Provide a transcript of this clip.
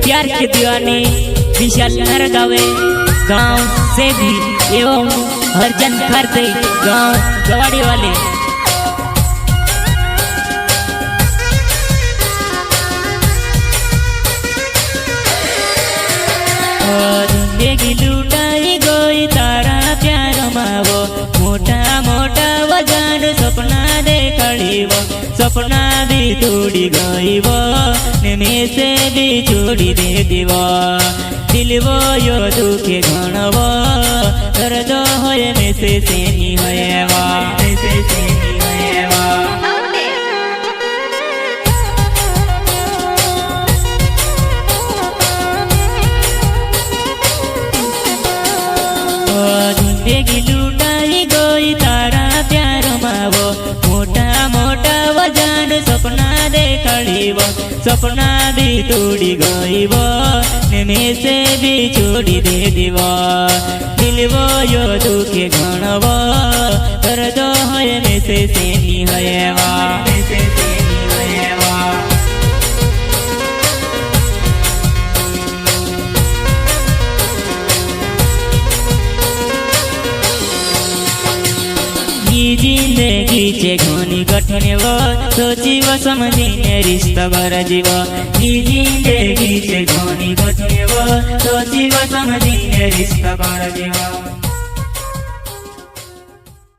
प्यार के दीवाने विशाल नरगावे गांव से भी एवं हरजन खरते गांव गवाड़ी वाले जिंदगी लूटाई गई तारा प्यार मावो मोटा मोटा वजन सपना देखाड़ीवो सपना भी तोड़ी गईवो में से भी छोड़ी दे दीवो दिलवो यो दुखे घणवो दर्द होय में से सेनी होयवा में से सेनी होयवा जिंदगी लूटाई गई तारा प्यार मावो मोटा मोटा वजन सपना देखाड़ीवो सपना भी तोड़ी गईवो में से भी छोड़ी दे दीवो दिलवो यो दुखे घणवो दर्द होय में से सेनी होयवा में से सेनी होयवा जिंदगी चे घनी कठिन वो सोची वो समझीने रिश्ता भर जीव जिंदगी चे घनी कठिन वो सोची वो समझीने रिश्ता भर जीव।